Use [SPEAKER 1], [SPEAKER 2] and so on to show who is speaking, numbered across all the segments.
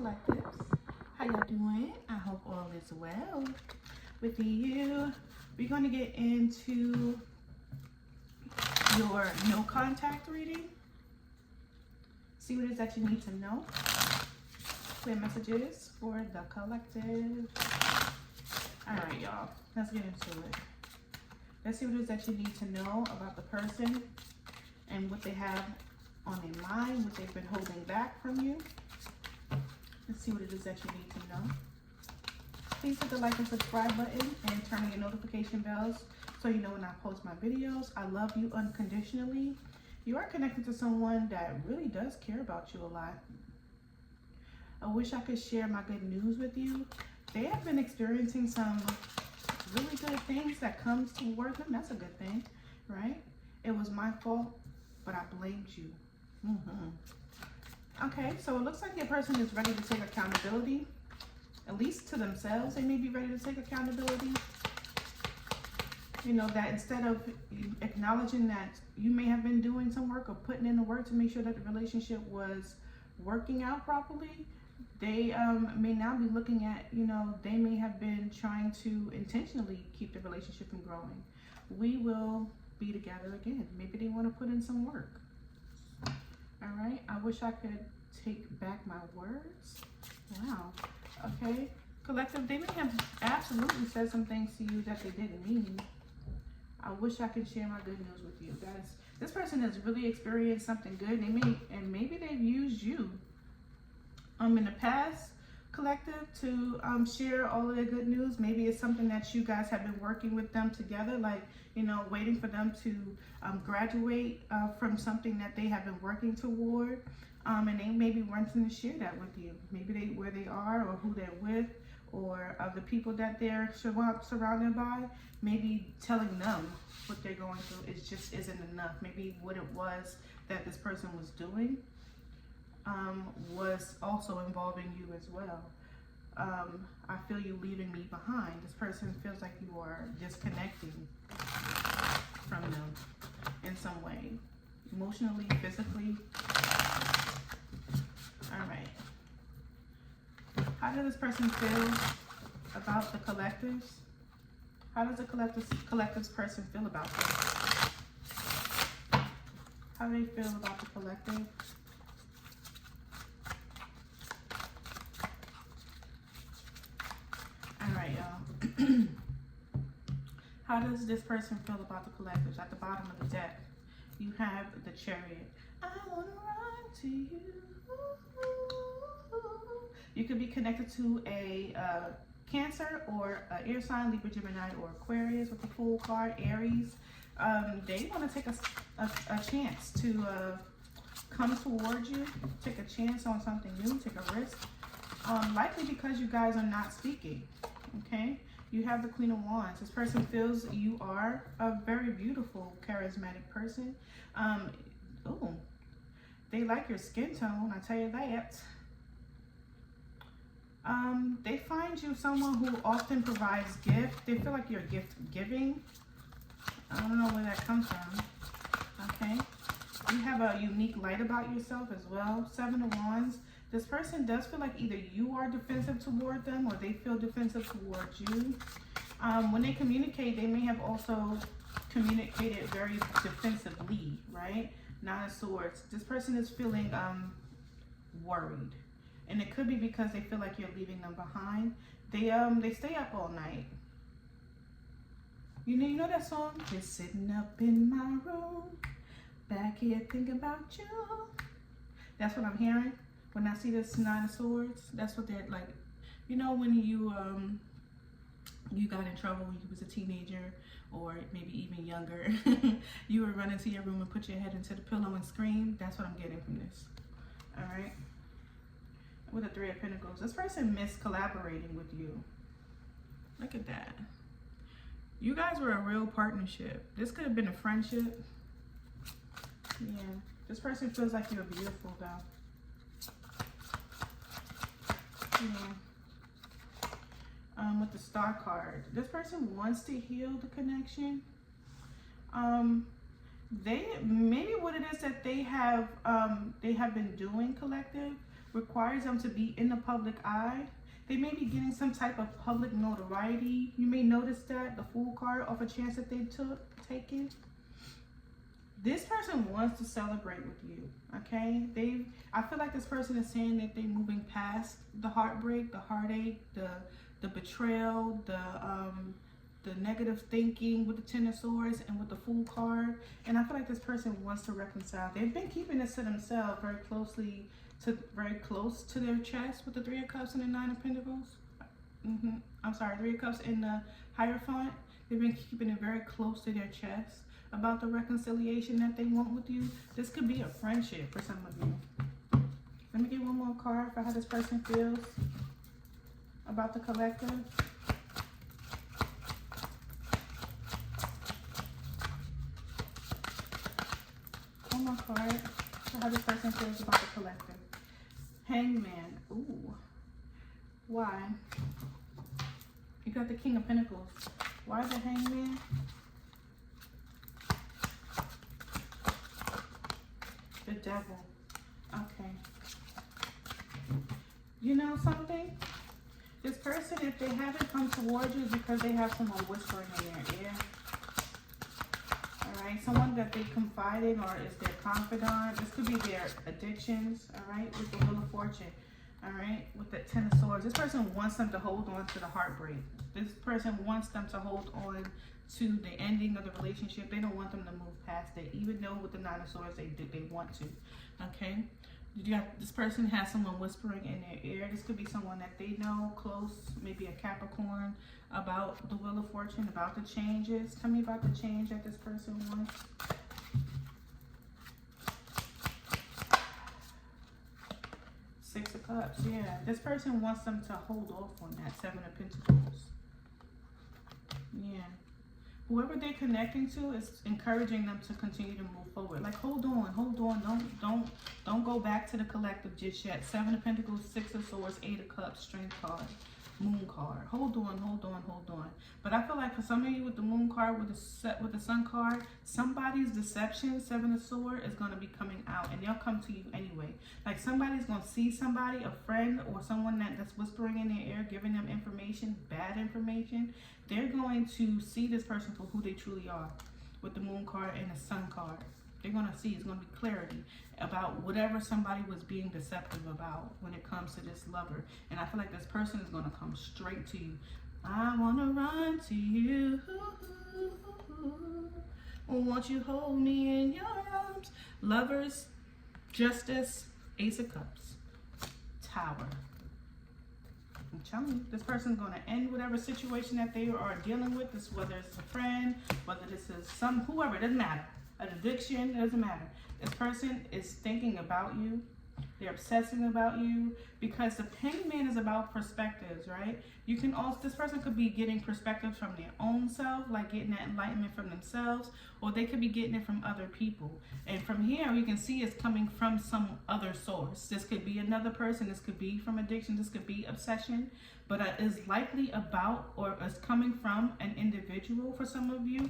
[SPEAKER 1] collectives. How y'all doing? I hope all is well with you. We're going to get into your no contact reading. See what it is that you need to know. Clear messages for the collective. All right, y'all. Let's get into it. Let's see what it is that you need to know about the person and what they have on their mind, what they've been holding back from you. Let's see what it is that you need to know. Please hit the like and subscribe button and turn on your notification bells so you know when I post my videos. I love you unconditionally. You are connected to someone that really does care about you a lot. I wish I could share my good news with you. They have been experiencing some really good things that comes towards them. That's a good thing, right? It was my fault, but I blamed you. Okay, so it looks like your person is ready to take accountability, at least to themselves. They may be ready to take accountability. You know, that instead of acknowledging that you may have been doing some work or putting in the work to make sure that the relationship was working out properly, they may now be looking at, you know, they may have been trying to intentionally keep the relationship from growing. We will be together again. Maybe they want to put in some work. All right, I wish I could take back my words. Wow. Okay, collective, they may have absolutely said some things to you that they didn't mean. I wish I could share my good news with you guys. This person has really experienced something good. Maybe they've used you in the past, collective, to share all of their good news. Maybe it's something that you guys have been working with them together, like, you know, waiting for them to graduate from something that they have been working toward, and they may be wanting to share that with you. Maybe where they are or who they're with, or the people that they're surrounded by. Maybe telling them what they're going through just isn't enough. Maybe what it was that this person was doing was also involving you as well. I feel you leaving me behind. This person feels like you are disconnecting from them in some way, emotionally, physically. All right. How does this person feel about the collectives? How does the collectives person feel about this? How do they feel about the collective? All right, y'all. How does this person feel about the collectives? At the bottom of the deck, you have the Chariot. I want to run to you. You could be connected to a Cancer or air sign, Libra, Gemini, or Aquarius with the Fool card, Aries. They want to take a chance to come towards you, take a chance on something new, take a risk. Likely because you guys are not speaking, okay? You have the Queen of Wands. This person feels you are a very beautiful, charismatic person. They like your skin tone, I tell you that. They find you someone who often provides gifts. They feel like you're gift giving. I don't know where that comes from. Okay. You have a unique light about yourself as well. 7 of Wands. This person does feel like either you are defensive toward them or they feel defensive towards you. When they communicate, they may have also communicated very defensively, right? 9 of Swords. This person is feeling worried. And it could be because they feel like you're leaving them behind. They stay up all night. You know that song? Just sitting up in my room, back here thinking about you. That's what I'm hearing when I see this 9 of Swords. That's what they're like. You know, when you got in trouble when you was a teenager, or maybe even younger, you would run into your room and put your head into the pillow and scream. That's what I'm getting from this. All right. With the 3 of Pentacles, this person missed collaborating with you. Look at that. You guys were a real partnership. This could have been a friendship. Yeah. This person feels like you're beautiful, though. Yeah. With the Star card, this person wants to heal the connection. Maybe what it is that they have been doing, collective, requires them to be in the public eye. They may be getting some type of public notoriety. You may notice that the Fool card off a chance that they taken. This person wants to celebrate with you, okay? I feel like this person is saying that they're moving past the heartbreak, the heartache, the betrayal, the negative thinking with the Ten of Swords and with the Fool card. And I feel like this person wants to reconcile. They've been keeping this to themselves very close to their chest with the Three of Cups and the Nine of Pentacles. I'm sorry, Three of Cups in the Hierophant. They've been keeping it very close to their chest about the reconciliation that they want with you. This could be a friendship for some of you. Let me get one more card for how this person feels about the collective. One more card for how this person feels about the collective. Hangman. Ooh. Why? You got the King of Pentacles. Why the Hangman? The Devil. Okay. You know something? This person, if they haven't come towards you, because they have someone whispering in their ear. Alright? Someone that they confide in or is their confidant. This could be their addictions. Alright? With the Wheel of Fortune. Alright? With the Ten of Swords. This person wants them to hold on to the heartbreak. This person wants them to hold on to the ending of the relationship. They don't want them to move past it, even though with the Nine of Swords they want to. Okay, this person has someone whispering in their ear. This could be someone that they know close, maybe a Capricorn, about the Wheel of Fortune, about the changes. Tell me about the change that this person wants. Six of Cups. Yeah, this person wants them to hold off on that. Seven of Pentacles. Yeah. Whoever they're connecting to is encouraging them to continue to move forward. Like, hold on. Don't go back to the collective just yet. Seven of Pentacles, Six of Swords, Eight of Cups, Strength card, Moon card. Hold on. But I feel like for some of you with the Moon card, with the Sun card, somebody's deception, Seven of Swords, is going to be coming out, and they'll come to you anyway. Like, somebody's going to see somebody, a friend or someone that's whispering in their ear, giving them information, bad information. They're going to see this person for who they truly are with the Moon card and the Sun card. They're going to see, it's going to be clarity about whatever somebody was being deceptive about when it comes to this lover. And I feel like this person is going to come straight to you. I want to run to you. Won't you hold me in your arms? Lovers, Justice, Ace of Cups, Tower. I'm telling you, this person's going to end whatever situation that they are dealing with. This, whether it's a friend, whether this is whoever, it doesn't matter. An addiction, it doesn't matter. This person is thinking about you. They're obsessing about you, because the Hangman is about perspectives, right? You can also, this person could be getting perspectives from their own self, like getting that enlightenment from themselves, or they could be getting it from other people. And from here, you can see it's coming from some other source. This could be another person. This could be from addiction. This could be obsession, but is likely about or is coming from an individual for some of you,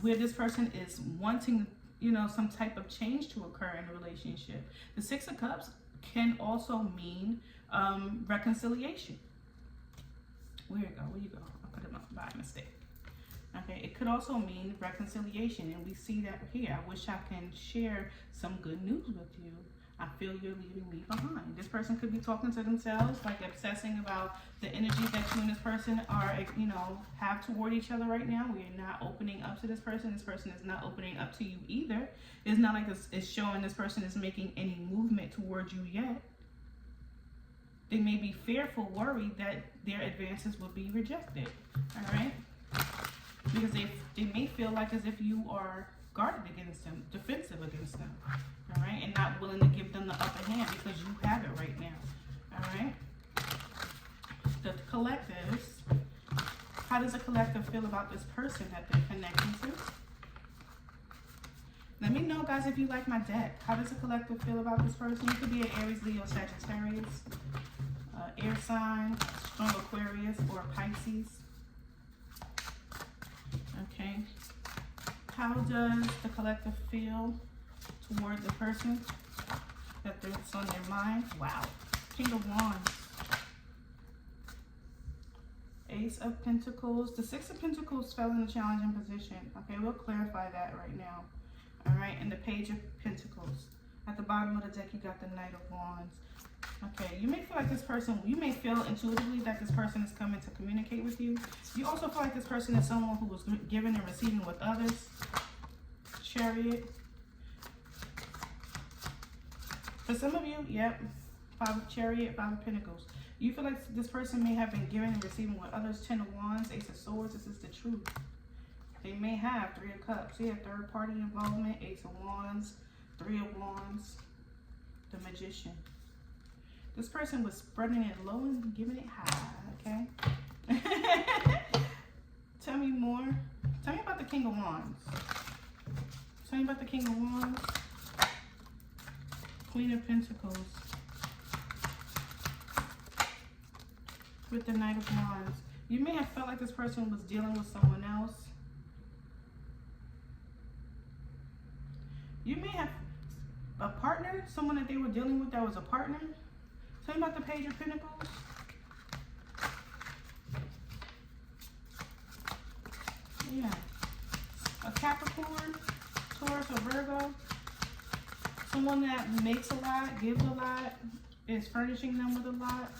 [SPEAKER 1] where this person is wanting, you know, some type of change to occur in a relationship. The Six of Cups can also mean reconciliation. Where you go? I put it up by mistake. Okay, it could also mean reconciliation, and we see that here. I wish I can share some good news with you. I feel you're leaving me behind. This person could be talking to themselves, like obsessing about the energy that you and this person are, you know, have toward each other right now. We are not opening up to this person. This person is not opening up to you either. It's not like this is showing this person is making any movement towards you yet. They may be fearful, worried that their advances will be rejected. All right? Because they may feel like as if you are guarded against them, defensive against them, all right, and not willing to give them the upper hand because you have it right now, all right. The collectives, how does a collective feel about this person that they're connecting to? Let me know, guys, if you like my deck. How does a collective feel about this person? You could be an Aries, Leo, Sagittarius, air sign, strong Aquarius, or Pisces. Okay. How does the collective feel toward the person? that's on their mind. Wow. King of Wands. Ace of Pentacles. The Six of Pentacles fell in a challenging position. Okay, we'll clarify that right now. All right, and the Page of Pentacles. At the bottom of the deck, you got the Knight of Wands. Okay, you may feel like this person, you may feel intuitively that this person is coming to communicate with you. You also feel like this person is someone who was giving and receiving with others. Chariot. For some of you, yep, Five of Chariot, Five of Pentacles. You feel like this person may have been giving and receiving with others. Ten of Wands, Ace of Swords. This is the truth. They may have Three of Cups. They have third party involvement. Ace of Wands, Three of Wands, the Magician. This person was spreading it low and giving it high, okay? Tell me more. Tell me about the King of Wands. Tell me about the King of Wands. Queen of Pentacles. With the Knight of Wands. You may have felt like this person was dealing with someone else. You may have a partner, someone that they were dealing with that was a partner. Tell me about the Page of Pentacles. Yeah. A Capricorn, Taurus, or Virgo. Someone that makes a lot, gives a lot, is furnishing them with a lot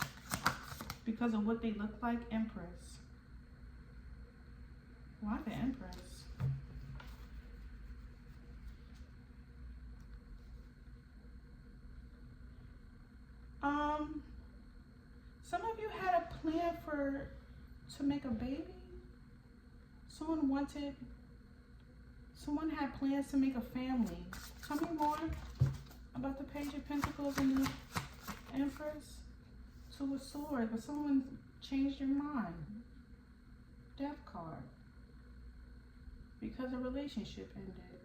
[SPEAKER 1] because of what they look like. Empress. Why the Empress? Some of you had a plan to make a baby. Someone had plans to make a family. Tell me more about the Page of Pentacles and the Empress. Two of Swords, but someone changed your mind. Death card. Because a relationship ended.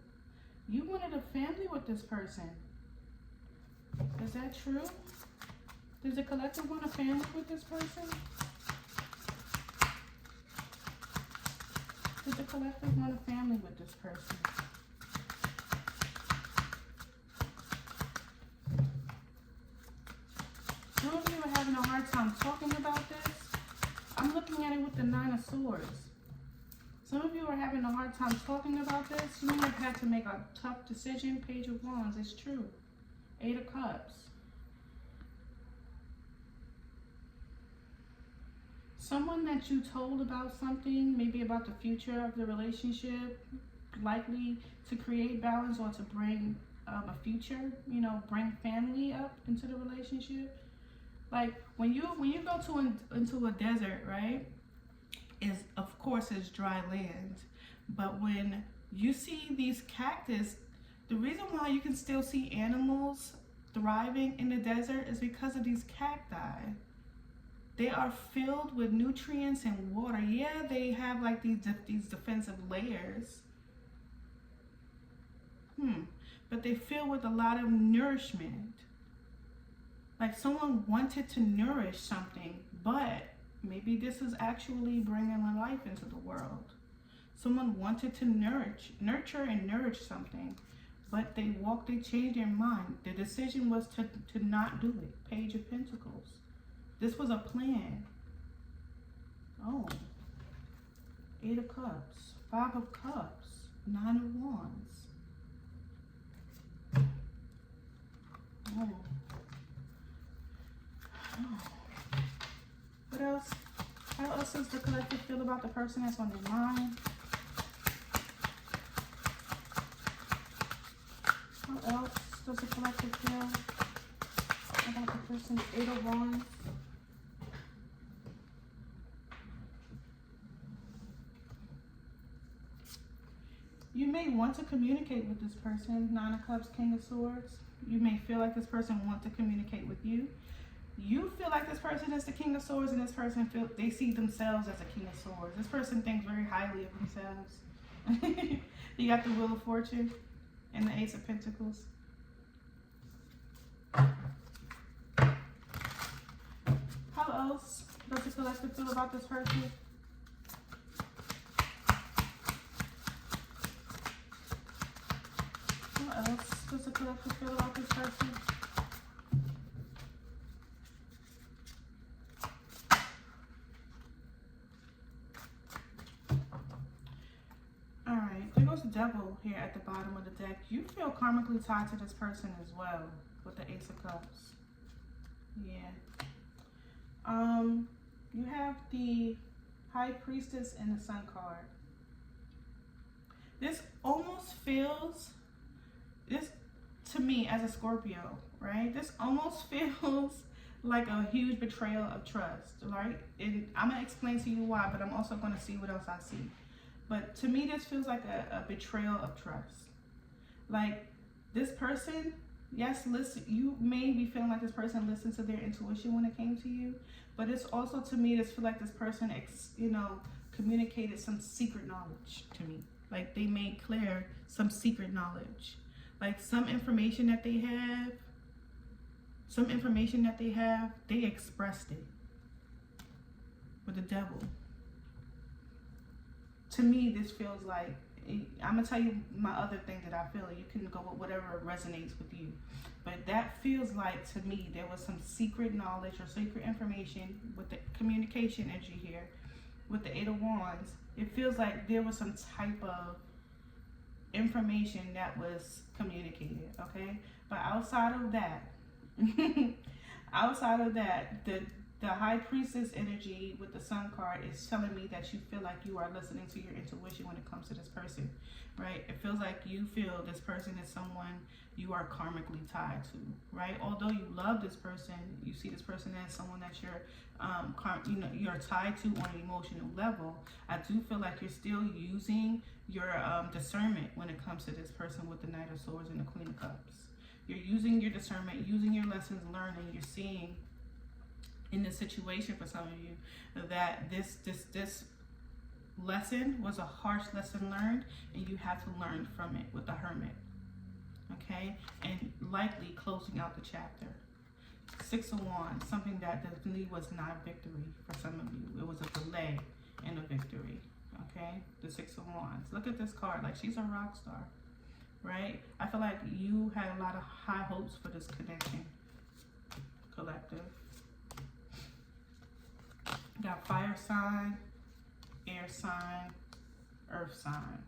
[SPEAKER 1] You wanted a family with this person. Is that true? Does the collective want a family with this person? Does the collective want a family with this person? Some of you are having a hard time talking about this. I'm looking at it with the Nine of Swords. Some of you are having a hard time talking about this. You may have had to make a tough decision. Page of Wands, it's true. Eight of Cups. Someone that you told about something, maybe about the future of the relationship, likely to create balance or to bring a future, you know, bring family up into the relationship. Like when you go into a desert, right? Of course it's dry land, but when you see these cactus, the reason why you can still see animals thriving in the desert is because of these cacti. They are filled with nutrients and water. Yeah, they have like these defensive layers. But they fill with a lot of nourishment. Like someone wanted to nourish something, but maybe this is actually bringing a life into the world. Someone wanted to nurture and nourish something, but they changed their mind. The decision was to not do it. Page of Pentacles. This was a plan. Oh. Eight of Cups. Five of Cups. Nine of Wands. Oh. What else? How else does the collective feel about the person that's on their mind? How else does the collective feel about the person? Eight of Wands. You may want to communicate with this person. Nine of Cups, King of Swords. You may feel like this person wants to communicate with you. You feel like this person is the King of Swords, and this person they see themselves as a King of Swords. This person thinks very highly of themselves. You got the Wheel of Fortune and the Ace of Pentacles. How else does the collective feel about this person? How else does the collective feel about this person? was the devil here at the bottom of the deck. You feel karmically tied to this person as well with the Ace of Cups. Yeah. You have the High Priestess and the Sun card. This almost feels, this to me as a Scorpio, right? This almost feels like a huge betrayal of trust, right? And I'm going to explain to you why, but I'm also going to see what else I see. But to me, this feels like a betrayal of trust. Like this person, yes, listen, you may be feeling like this person listened to their intuition when it came to you, but it's also, to me, this feel like this person, communicated some secret knowledge to me. Like they made clear some secret knowledge, like some information that they have, they expressed it with the devil. To me, this feels like, I'm gonna tell you my other thing that I feel. You can go with whatever resonates with you. But that feels like, to me, there was some secret knowledge or secret information with the communication energy here, with the Eight of Wands. It feels like there was some type of information that was communicated, okay? But outside of that, the High Priestess energy with the Sun card is telling me that you feel like you are listening to your intuition when it comes to this person, right? It feels like you feel this person is someone you are karmically tied to, right? Although you love this person, you see this person as someone that you're tied to on an emotional level. I do feel like you're still using your discernment when it comes to this person with the Knight of Swords and the Queen of Cups. You're using your discernment, using your lessons learned, and you're seeing in this situation for some of you that this lesson was a harsh lesson learned, and you have to learn from it with the Hermit, okay? And likely closing out the chapter. Six of Wands, something that definitely was not a victory for some of you. It was a delay in a victory, okay? The Six of Wands. Look at this card, like she's a rock star, right? I feel like you had a lot of high hopes for this connection, collective. You got fire sign, air sign, earth sign.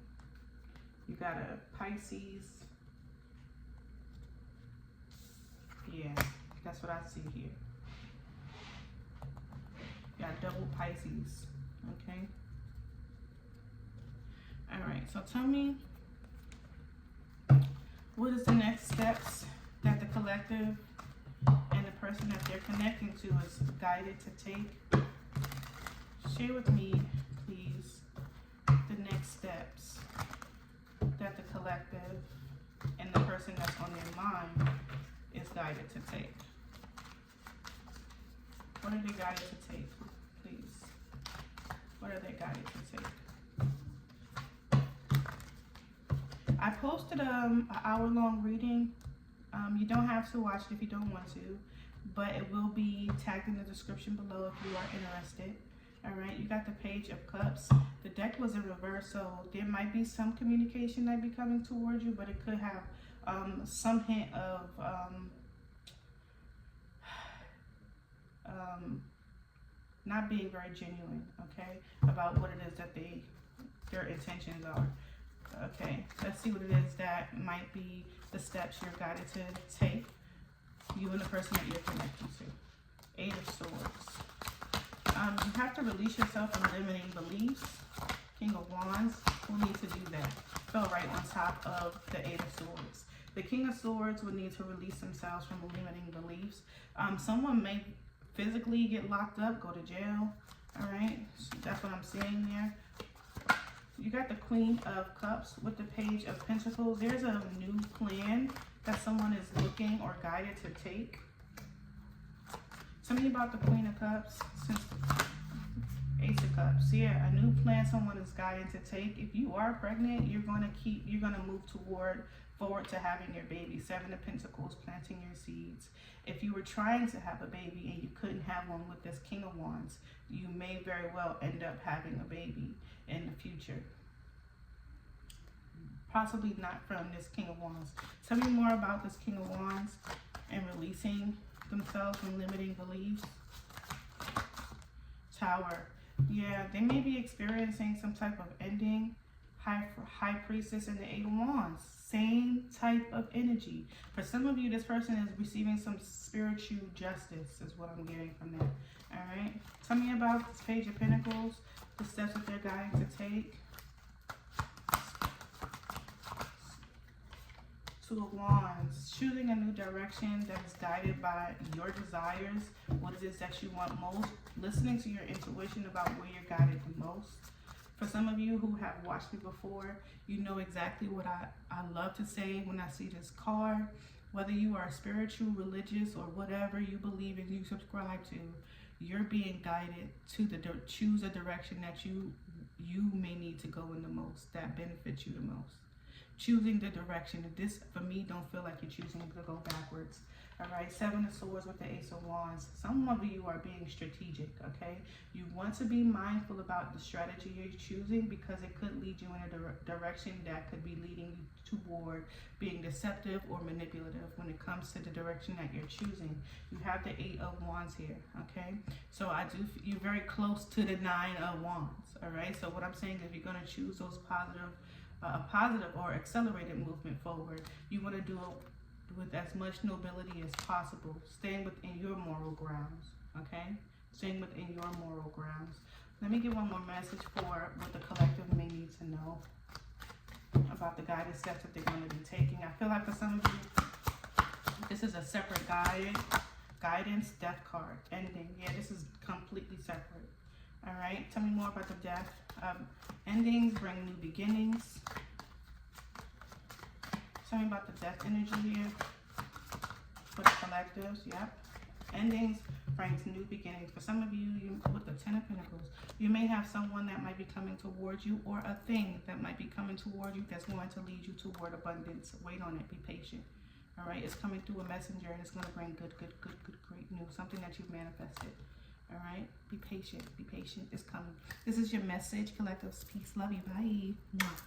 [SPEAKER 1] You got a Pisces. Yeah, that's what I see here. You got double Pisces, okay? All right, so tell me, what is the next steps that the collective and the person that they're connecting to is guided to take? Share with me, please, the next steps that the collective and the person that's on their mind is guided to take. What are they guided to take, please? What are they guided to take? I posted an hour-long reading. You don't have to watch it if you don't want to, but it will be tagged in the description below if you are interested. All right, you got the Page of Cups. The deck was in reverse, so there might be some communication that be coming towards you, but it could have some hint of not being very genuine, okay, about what it is that their intentions are. Okay, let's see what it is that might be the steps you're guided to take, you and the person that you're connecting to. Eight of Swords. You have to release yourself from limiting beliefs. King of Wands will need to do that. Fell right on top of the Eight of Swords. The King of Swords would need to release themselves from limiting beliefs. Someone may physically get locked up, go to jail. All right, so that's what I'm seeing there. You got the Queen of Cups with the Page of Pentacles. There's a new plan that someone is looking or guided to take. Tell me about the Queen of Cups since Ace of Cups. Yeah, a new plan someone is guided to take. If you are pregnant, you're gonna move forward to having your baby. Seven of Pentacles, planting your seeds. If you were trying to have a baby and you couldn't have one with this King of Wands, you may very well end up having a baby in the future. Possibly not from this King of Wands. Tell me more about this King of Wands and releasing themselves from limiting beliefs. Tower. Yeah, they may be experiencing some type of ending. High High Priestess and the Eight of Wands. Same type of energy. For some of you, this person is receiving some spiritual justice is what I'm getting from that. All right. Tell me about this Page of Pentacles, the steps that they're guiding to take. Two of Wands, choosing a new direction that is guided by your desires. What it is that you want most. Listening to your intuition about where you're guided the most. For some of you who have watched me before, you know exactly what I love to say when I see this card. Whether you are spiritual, religious, or whatever you believe and you subscribe to, you're being guided to choose a direction that you may need to go in the most, that benefits you the most. Choosing the direction. This, for me, don't feel like you're choosing to go backwards. All right, Seven of Swords with the Ace of Wands. Some of you are being strategic, okay? You want to be mindful about the strategy you're choosing because it could lead you in a direction that could be leading you toward being deceptive or manipulative when it comes to the direction that you're choosing. You have the Eight of Wands here, okay? So you're very close to the Nine of Wands, all right? So what I'm saying is you're going to choose those positive or accelerated movement forward. You want to do it with as much nobility as possible, staying within your moral grounds, okay? Staying within your moral grounds. Let me give one more message for what the collective may need to know about the guided steps that they're going to be taking. I feel like for some of you, this is a separate guidance, death card, ending. Yeah, this is completely separate. All right, tell me more about the death. Endings bring new beginnings. Tell me about the death energy here for the collectives. Yep. Endings brings new beginnings. For some of you, with the Ten of Pentacles, you may have someone that might be coming towards you or a thing that might be coming toward you that's going to lead you toward abundance. Wait on it. Be patient. All right. It's coming through a messenger and it's going to bring great news. Something that you've manifested. All right. Be patient. Be patient. It's coming. This is your message, collectives. Peace. Love you. Bye. Mwah.